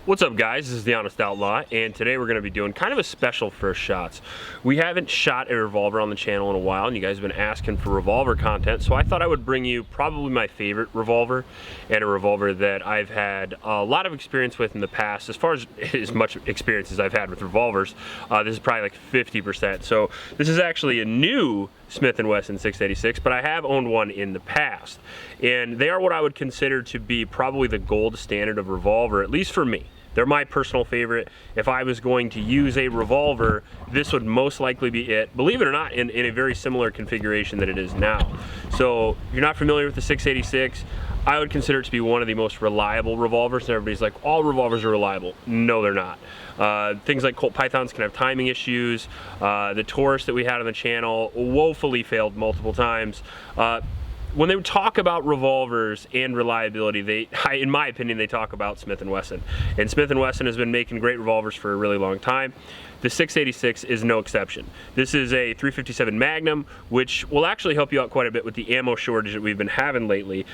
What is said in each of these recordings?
What's up, guys? This is the Honest Outlaw, and today we're going to be doing kind of a special first shots. We haven't shot a revolver on the channel in a while, and you guys have been asking for revolver content, so I thought I would bring you probably my favorite revolver, and a revolver that I've had a lot of experience with in the past. As much experience as I've had with revolvers, this is probably like 50%. So this is actually a new Smith & Wesson 686, but I have owned one in the past, and they are what I would consider to be probably the gold standard of revolver, at least for me. They're my personal favorite. If I was going to use a revolver, this would most likely be it, believe it or not, in a very similar configuration that it is now. So if you're not familiar with the 686, I would consider it to be one of the most reliable revolvers, and everybody's like, all revolvers are reliable. No, they're not. Things like Colt Pythons can have timing issues. The Taurus that we had on the channel woefully failed multiple times. When they talk about revolvers and reliability, in my opinion, they talk about Smith & Wesson. And Smith & Wesson has been making great revolvers for a really long time. The 686 is no exception. This is a 357 Magnum, which will actually help you out quite a bit with the ammo shortage that we've been having lately.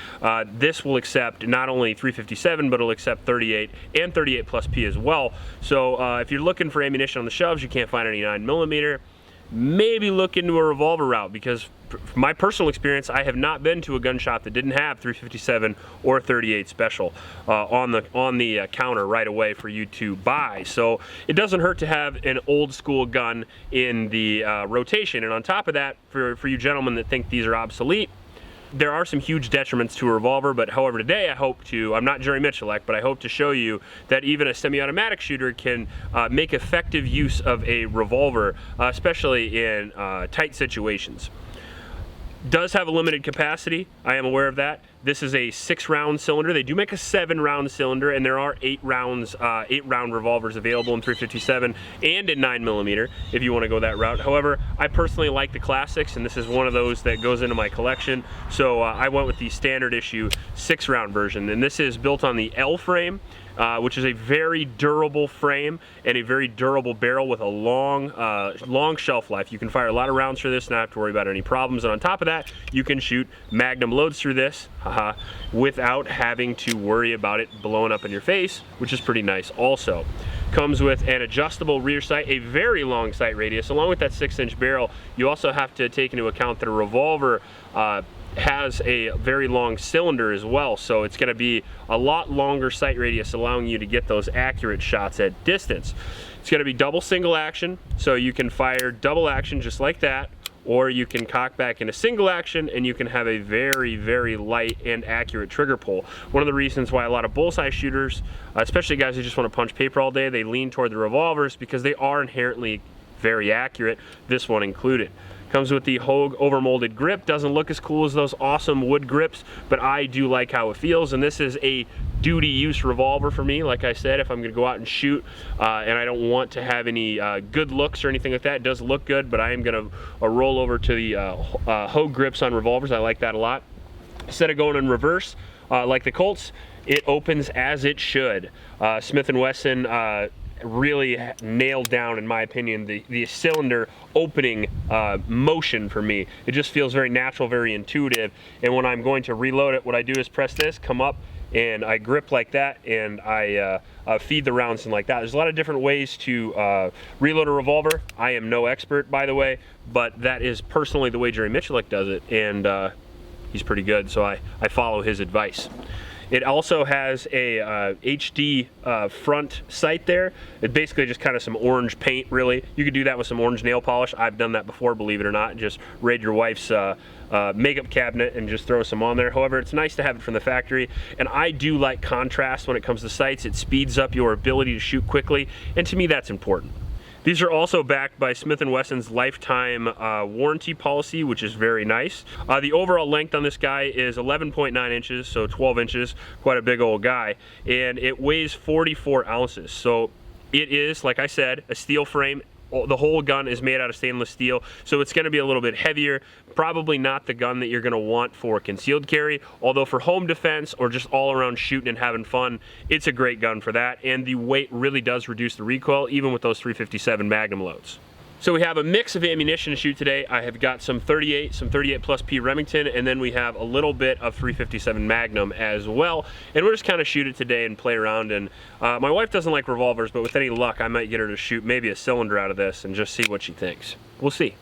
This will accept not only 357, but it'll accept 38 and 38 plus P as well. So if you're looking for ammunition on the shelves, you can't find any 9mm, maybe look into a revolver route, because from my personal experience, I have not been to a gun shop that didn't have 357 or 38 special on the counter right away for you to buy. So it doesn't hurt to have an old school gun in the rotation. And on top of that, for you gentlemen that think these are obsolete, there are some huge detriments to a revolver, but however today I'm not Jerry Mitchellek, but I hope to show you that even a semi-automatic shooter can make effective use of a revolver, especially in tight situations. Does have a limited capacity, I am aware of that. This is a 6-round cylinder. They do make a 7-round cylinder, and there are 8-round revolvers available in 357 and in 9mm if you want to go that route. However, I personally like the classics, and this is one of those that goes into my collection. So I went with the standard issue 6-round version, and this is built on the L frame, which is a very durable frame and a very durable barrel with a long shelf life. You can fire a lot of rounds through this, not have to worry about any problems. And on top of that, you can shoot Magnum loads through this without having to worry about it blowing up in your face, which is pretty nice also. Comes with an adjustable rear sight, a very long sight radius. Along with that 6-inch barrel, you also have to take into account that a revolver has a very long cylinder as well, so it's going to be a lot longer sight radius, allowing you to get those accurate shots at distance. It's going to be double single action, so you can fire double action just like that, or you can cock back in a single action and you can have a very, very light and accurate trigger pull. One of the reasons why a lot of bullseye shooters, especially guys who just want to punch paper all day, they lean toward the revolvers because they are inherently very accurate, this one included. Comes with the Hogue overmolded grip. Doesn't look as cool as those awesome wood grips, but I do like how it feels, and this is a duty use revolver for me. Like I said, if I'm gonna go out and shoot and I don't want to have any good looks or anything like that, it does look good, but I am gonna roll over to the Hogue grips on revolvers. I like that a lot. Instead of going in reverse like the Colts, it opens as it should. Smith & Wesson really nailed down, in my opinion, the cylinder opening motion for me. It just feels very natural, very intuitive, and when I'm going to reload it, what I do is press this, come up, and I grip like that, and I feed the rounds in like that. There's a lot of different ways to reload a revolver. I am no expert, by the way, but that is personally the way Jerry Mitchellek does it, and he's pretty good, so I follow his advice. It also has a HD front sight there. It's basically just kind of some orange paint, really. You could do that with some orange nail polish. I've done that before, believe it or not. Just raid your wife's makeup cabinet and just throw some on there. However, it's nice to have it from the factory, and I do like contrast when it comes to sights. It speeds up your ability to shoot quickly, and to me that's important. These are also backed by Smith & Wesson's lifetime warranty policy, which is very nice. The overall length on this guy is 11.9 inches, so 12 inches, quite a big old guy, and it weighs 44 ounces. So it is, like I said, a steel frame. The whole gun is made out of stainless steel, so it's going to be a little bit heavier. Probably not the gun that you're going to want for concealed carry, although for home defense or just all around shooting and having fun, it's a great gun for that, and the weight really does reduce the recoil, even with those 357 Magnum loads. So we have a mix of ammunition to shoot today. I have got some 38 plus P Remington, and then we have a little bit of 357 Magnum as well. And we're just kind of shoot it today and play around. And my wife doesn't like revolvers, but with any luck, I might get her to shoot maybe a cylinder out of this and just see what she thinks. We'll see.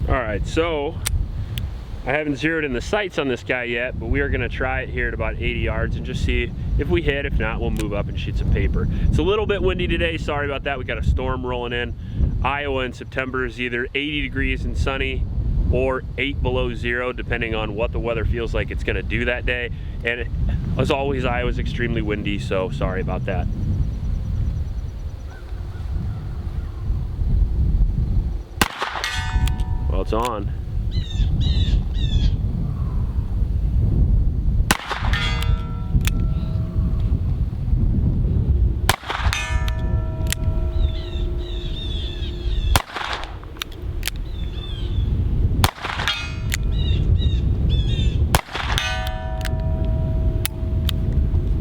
All right, so I haven't zeroed in the sights on this guy yet, but we are gonna try it here at about 80 yards and just see if we hit. If not, we'll move up and shoot some paper. It's a little bit windy today, sorry about that. We got a storm rolling in. Iowa in September is either 80 degrees and sunny or 8 below zero, depending on what the weather feels like it's gonna do that day. And as always, Iowa's extremely windy, so sorry about that. Well, it's on.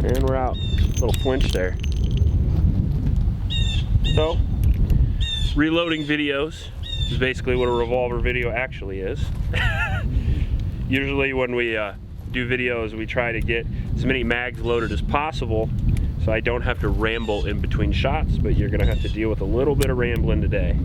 And we're out. Little flinch there. So, reloading videos is basically what a revolver video actually is. Usually when we do videos, we try to get as many mags loaded as possible so I don't have to ramble in between shots, but you're gonna have to deal with a little bit of rambling today.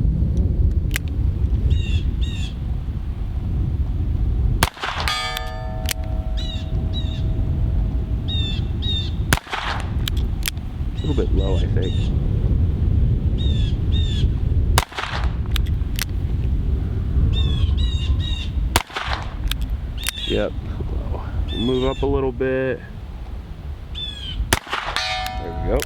A little bit low, I think. Yep. Move up a little bit. There we go.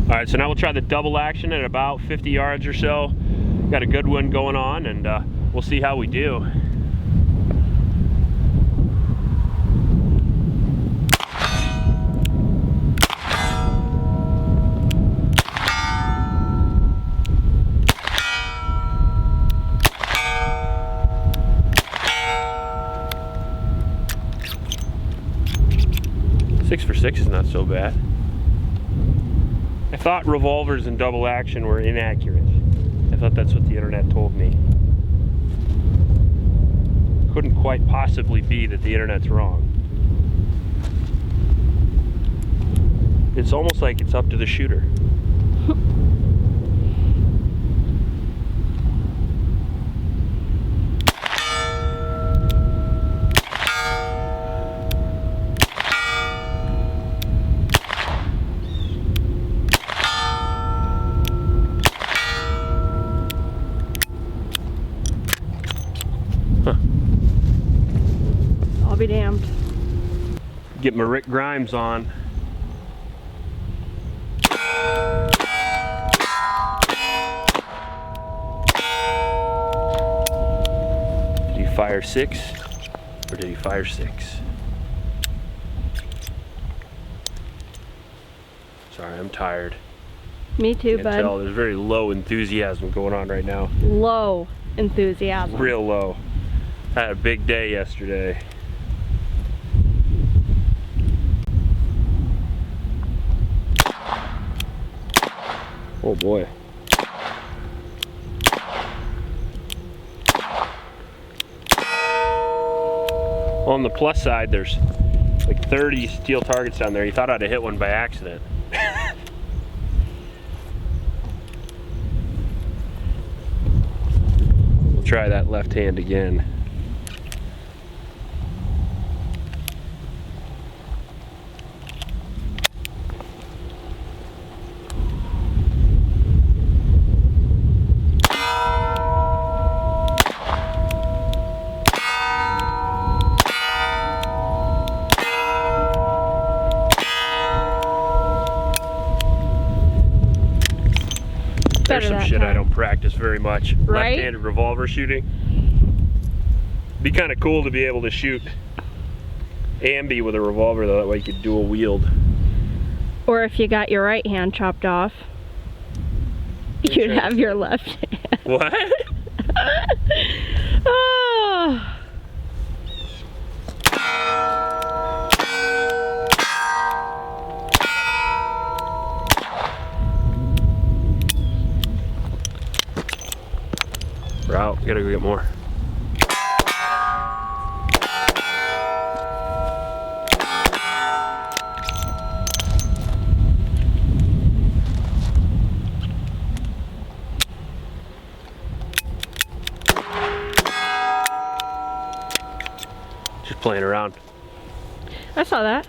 All right, so now we'll try the double action at about 50 yards or so. Got a good one going on, and we'll see how we do. Six for 6 is not so bad. I thought revolvers and double action were inaccurate. I thought that's what the internet told me. Couldn't quite possibly be that the internet's wrong. It's almost like it's up to the shooter. I'll be damned. Get my Rick Grimes on. Did he fire 6 or did he fire 6? Sorry, I'm tired. Me too, bud. Tell, there's very low enthusiasm going on right now. Low enthusiasm. Real low. I had a big day yesterday. Oh boy. On the plus side, there's like 30 steel targets down there. You thought I'd have hit one by accident. We'll try that left hand again. There's some that shit I time. don't practice very much. Right? Left-handed revolver shooting. Be kind of cool to be able to shoot ambi with a revolver though, that way you could dual wield. Or if you got your right hand chopped off, you'd have your left hand. What? Oh. We're out, gotta go get more. Just playing around. I saw that.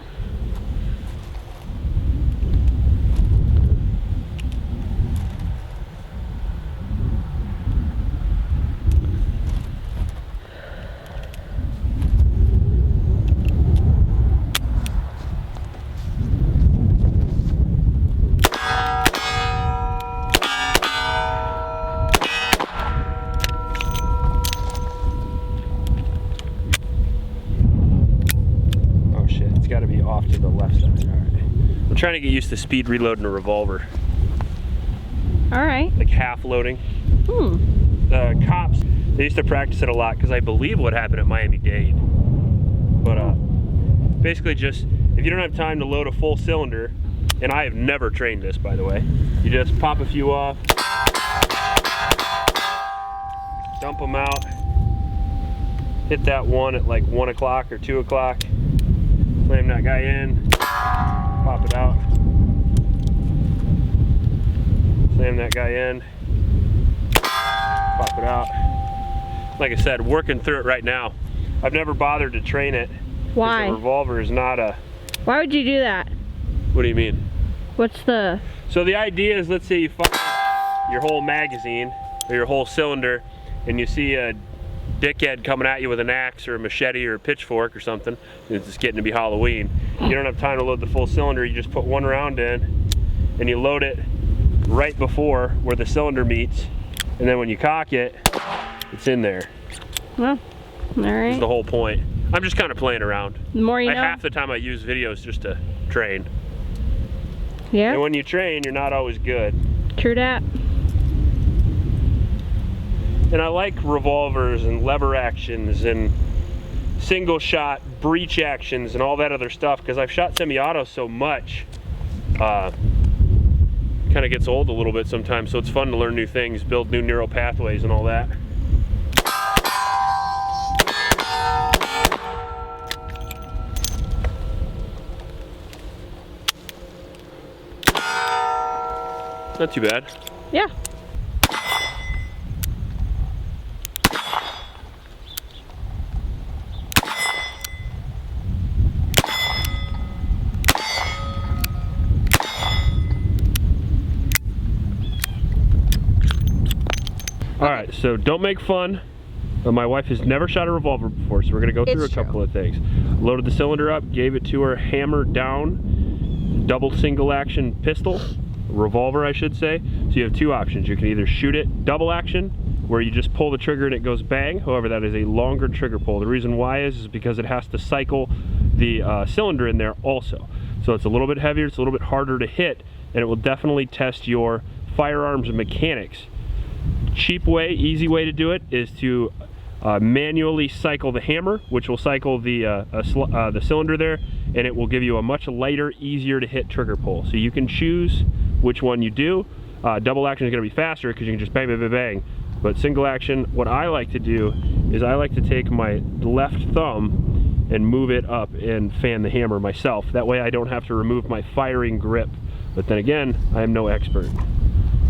Off to the left side. All right. I'm trying to get used to speed reloading a revolver. All right. Like half loading. The cops, they used to practice it a lot because I believe what happened at Miami-Dade. But basically just, if you don't have time to load a full cylinder, and I have never trained this by the way, you just pop a few off, dump them out, hit that one at like 1 o'clock or 2 o'clock, slam that guy in, pop it out, slam that guy in, pop it out. Like I said, working through it right now. I've never bothered to train it. Why? The revolver is not a... Why would you do that? What do you mean? What's the... So the idea is, let's say you fire your whole magazine or your whole cylinder and you see a dickhead coming at you with an axe or a machete or a pitchfork or something. It's just getting to be Halloween. You don't have time to load the full cylinder. You just put one round in and you load it right before where the cylinder meets, and then when you cock it, it's in there. Well, all right. That's the whole point. I'm just kind of playing around. The more you know. Half the time I use videos just to train. Yeah. And when you train, you're not always good. True that. And I like revolvers and lever actions and single shot breech actions and all that other stuff because I've shot semi-auto so much. Kind of gets old a little bit sometimes, so it's fun to learn new things, build new neural pathways and all that. Not too bad. Yeah. All right, so don't make fun. My wife has never shot a revolver before, so we're gonna go through a couple of things. Loaded the cylinder up, gave it to her, hammered down, double single action pistol, revolver I should say. So you have two options. You can either shoot it double action, where you just pull the trigger and it goes bang. However, that is a longer trigger pull. The reason why is because it has to cycle the cylinder in there also. So it's a little bit heavier, it's a little bit harder to hit, and it will definitely test your firearms mechanics. Cheap way, easy way to do it is to manually cycle the hammer, which will cycle the cylinder there, and it will give you a much lighter, easier to hit trigger pull. So you can choose which one you do. Double action is going to be faster because you can just bang, bang, bang, bang. But single action, what I like to do is I like to take my left thumb and move it up and fan the hammer myself. That way I don't have to remove my firing grip. But then again, I am no expert,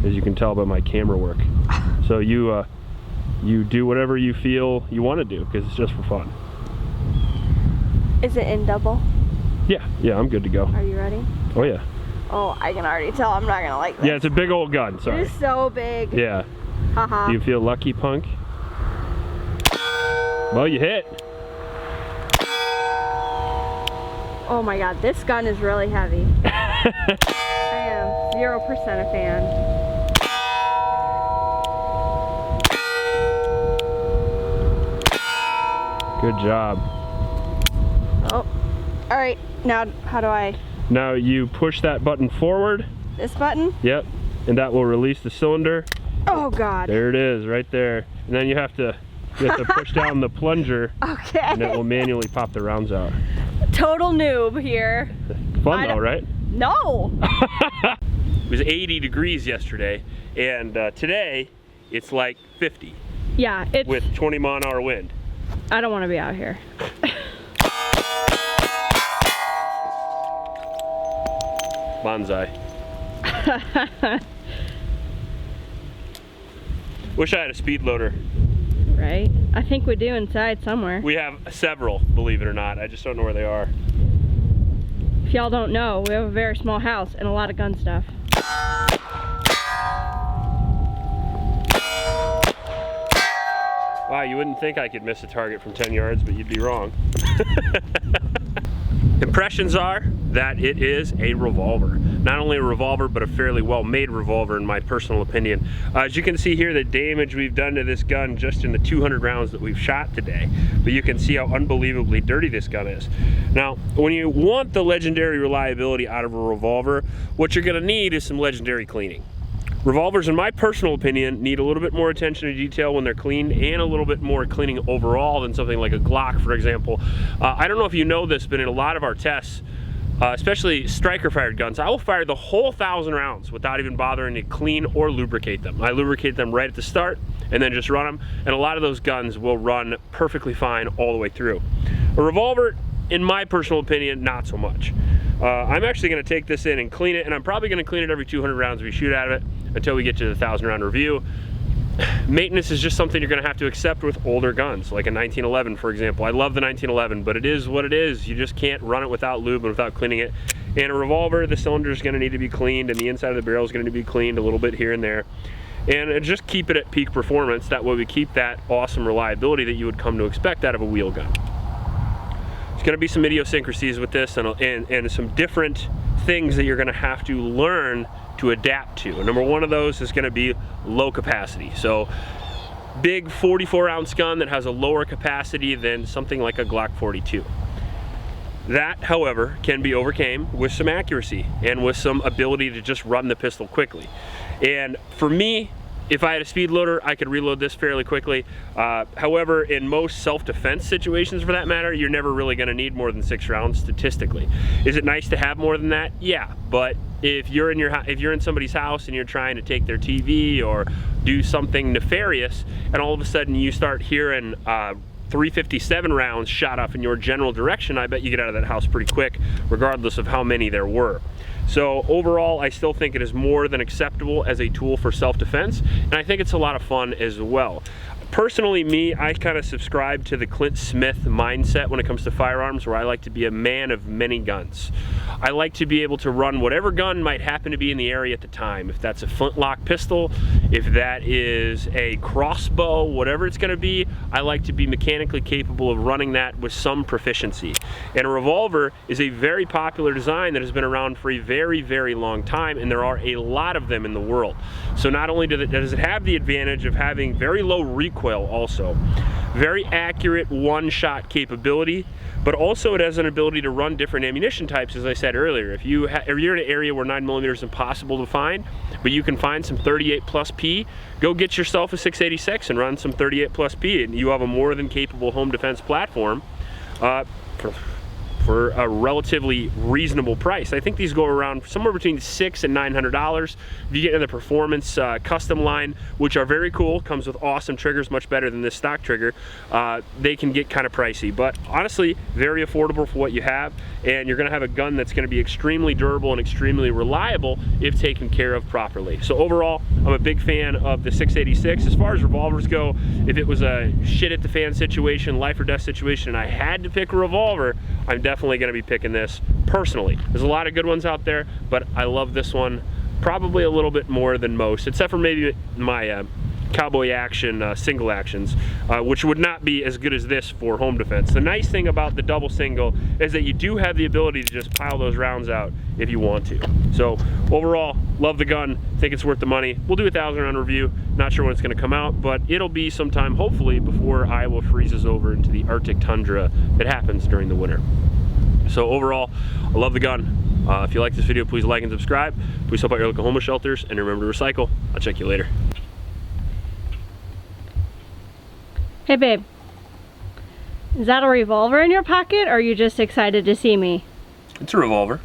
as you can tell by my camera work. So you do whatever you feel you want to do because it's just for fun. Is it in double? Yeah, I'm good to go. Are you ready? Oh yeah. Oh, I can already tell I'm not gonna like this. Yeah, it's a big old gun, sorry. It is so big. Yeah. Haha. Do you feel lucky, punk? Well, you hit. Oh my god, this gun is really heavy. I am 0% a fan. Good job. Oh, all right. Now, how do I? Now you push that button forward. This button? Yep, and that will release the cylinder. Oh God. There it is, right there. And then you have to push down the plunger. Okay. And it will manually pop the rounds out. Total noob here. Fun though, right? No. It was 80 degrees yesterday, and today it's like 50. Yeah, it's with 20-mile-an-hour wind. I don't want to be out here. Bonsai. Wish I had a speed loader. Right? I think we do inside somewhere. We have several, believe it or not. I just don't know where they are. If y'all don't know, we have a very small house and a lot of gun stuff. Wow, you wouldn't think I could miss a target from 10 yards, but you'd be wrong. Impressions are that it is a revolver. Not only a revolver, but a fairly well-made revolver in my personal opinion. As you can see here, the damage we've done to this gun just in the 200 rounds that we've shot today. But you can see how unbelievably dirty this gun is. Now, when you want the legendary reliability out of a revolver, what you're gonna need is some legendary cleaning. Revolvers, in my personal opinion, need a little bit more attention to detail when they're cleaned and a little bit more cleaning overall than something like a Glock, for example. I don't know if you know this, but in a lot of our tests, especially striker-fired guns, I will fire the whole 1,000 rounds without even bothering to clean or lubricate them. I lubricate them right at the start and then just run them, and a lot of those guns will run perfectly fine all the way through. A revolver, in my personal opinion, not so much. I'm actually going to take this in and clean it, and I'm probably going to clean it every 200 rounds we shoot out of it until we get to the 1,000 round review. Maintenance is just something you're going to have to accept with older guns, like a 1911, for example. I love the 1911, but it is what it is. You just can't run it without lube and without cleaning it. And a revolver, the cylinder is going to need to be cleaned, and the inside of the barrel is going to be cleaned a little bit here and there. And just keep it at peak performance. That way we keep that awesome reliability that you would come to expect out of a wheel gun. There's going to be some idiosyncrasies with this and some different things that you're going to have to learn to adapt to. And number one of those is going to be low capacity. So big 44-ounce gun that has a lower capacity than something like a Glock 42. That, however, can be overcome with some accuracy and with some ability to just run the pistol quickly. And for me, if I had a speed loader, I could reload this fairly quickly. However, in most self-defense situations, for that matter, you're never really going to need more than 6 rounds statistically. Is it nice to have more than that? Yeah, but if you're in somebody's house and you're trying to take their TV or do something nefarious, and all of a sudden you start hearing 357 rounds shot off in your general direction, I bet you get out of that house pretty quick, regardless of how many there were. So overall, I still think it is more than acceptable as a tool for self-defense, and I think it's a lot of fun as well. Personally, I kind of subscribe to the Clint Smith mindset when it comes to firearms, where I like to be a man of many guns. I like to be able to run whatever gun might happen to be in the area at the time. If that's a flintlock pistol, if that is a crossbow, whatever it's going to be, I like to be mechanically capable of running that with some proficiency. And a revolver is a very popular design that has been around for a very, very long time, and there are a lot of them in the world. So not only does it have the advantage of having very low recoil also, very accurate one-shot capability, but also it has an ability to run different ammunition types, as I said earlier. If you're in an area where 9mm is impossible to find, but you can find some 38+ P, go get yourself a 686 and run some 38+ P, and you have a more than capable home defense platform for a relatively reasonable price. I think these go around somewhere between $600 and $900. If you get in the performance custom line, which are very cool, comes with awesome triggers, much better than this stock trigger, they can get kind of pricey, but honestly, very affordable for what you have, and you're gonna have a gun that's gonna be extremely durable and extremely reliable if taken care of properly. So overall, I'm a big fan of the 686. As far as revolvers go, if it was a shit at the fan situation, life or death situation, and I had to pick a revolver, I'm definitely going to be picking this personally. There's a lot of good ones out there, but I love this one probably a little bit more than most, except for maybe my cowboy action single actions, which would not be as good as this for home defense. The nice thing about the double single is that you do have the ability to just pile those rounds out if you want to. So overall, love the gun, think it's worth the money. We'll do a 1,000 round review, not sure when it's gonna come out, but it'll be sometime hopefully before Iowa freezes over into the Arctic tundra that happens during the winter. So overall, I love the gun. If you like this video, please like and subscribe. Please help out your local homeless shelters, and remember to recycle. I'll check you later. Hey babe, is that a revolver in your pocket, or are you just excited to see me? It's a revolver.